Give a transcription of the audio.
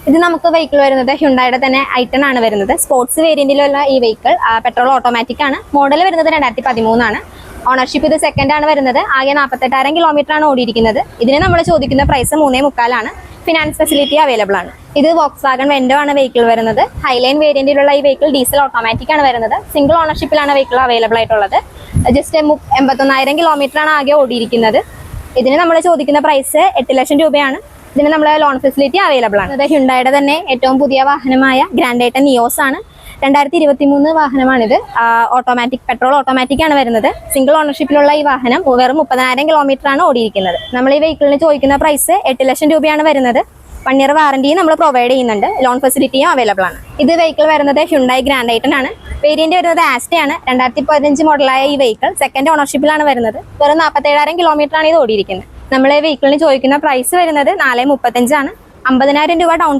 ഇത് നമുക്ക് വെഹിക്കിൾ വരുന്നത് ഹ്യുണ്ടായുടെ തന്നെ ഐറ്റൺ ആണ് വരുന്നത്. സ്പോർട്സ് വേരിയന്റിലുള്ള ഈ വെഹിക്കിൾ പെട്രോൾ ഓട്ടോമാറ്റിക് ആണ്. മോഡൽ വരുന്നത് 2013 ആണ്. ഓണർഷിപ്പ് ഇത് സെക്കൻഡ് ആണ് വരുന്നത്. ആകെ 48,000 കിലോമീറ്റർ ആണ് ഓടിയിരിക്കുന്നത്. ഇതിന് നമ്മൾ ചോദിക്കുന്ന പ്രൈസ് 3.25 ആണ്. ഫിനാൻസ് ഫെസിലിറ്റി അവൈലബിൾ ആണ്. ഇത് വോക്സ്വാഗൺ വെൻഡോ ആണ് വെഹിക്കിൾ വരുന്നത്. ഹൈലൈൻ വേരിയന്റിലുള്ള ഈ വെഹിക്കിൾ ഡീസൽ ഓട്ടോമാറ്റിക് ആണ് വരുന്നത്. സിംഗിൾ ഓണർഷിപ്പിലാണ് വെഹിക്കിൾ അവൈലബിൾ ആയിട്ടുള്ളത്. ജസ്റ്റ് 81,000 കിലോമീറ്റർ ആണ് ആകെ ഓടിയിരിക്കുന്നത്. ഇതിന് നമ്മൾ ചോദിക്കുന്ന പ്രൈസ് 8 ലക്ഷം രൂപയാണ്. ഇതിന് നമ്മളെ ലോൺ ഫെസിലിറ്റി അവൈലബിൾ ആണ്. അത് ഹ്യുണ്ടായുടെ തന്നെ ഏറ്റവും പുതിയ വാഹനമായ ഗ്രാൻഡ് ഐറ്റൺ നിയോസ് ആണ്. 2023 വാഹനമാണിത്. ഓട്ടോമാറ്റിക് പെട്രോൾ ഓട്ടോമാറ്റിക് ആണ് വരുന്നത്. സിംഗിൾ ഓണർഷിപ്പിലുള്ള ഈ വാഹനം വെറും 30,000 കിലോമീറ്റർ ആണ് ഓടിയിരിക്കുന്നത്. നമ്മൾ ഈ വെഹിക്കിളിന് ചോദിക്കുന്ന പ്രൈസ് 8 ലക്ഷം രൂപയാണ് വരുന്നത്. 1 ഇയർ വാറന്റിയും നമ്മൾ പ്രൊവൈഡ് ചെയ്യുന്നുണ്ട്. ലോൺ ഫെസിലിറ്റിയും അവൈലബിൾ ആണ്. ഇത് വെഹിക്കിൾ വരുന്നത് ഹ്യുണ്ടായി ഗ്രാൻഡ് ഐറ്റൺ ആണ്. വേരിയന്റ് വരുന്നത് ആസ്റ്റ ആണ്. 2015 മോഡലായ ഈ വെഹിക്കിൾ സെക്കൻഡ് ഓണർഷിപ്പിലാണ് വരുന്നത്. വെറും 47,000 കിലോമീറ്റർ ആണ് ഇത് ഓടിയിരിക്കുന്നത്. നമ്മൾ ഈ വെഹിക്കിളിന് ചോദിക്കുന്ന പ്രൈസ് വരുന്നത് 4.35 ആണ്. 50,000 രൂപ ഡൗൺ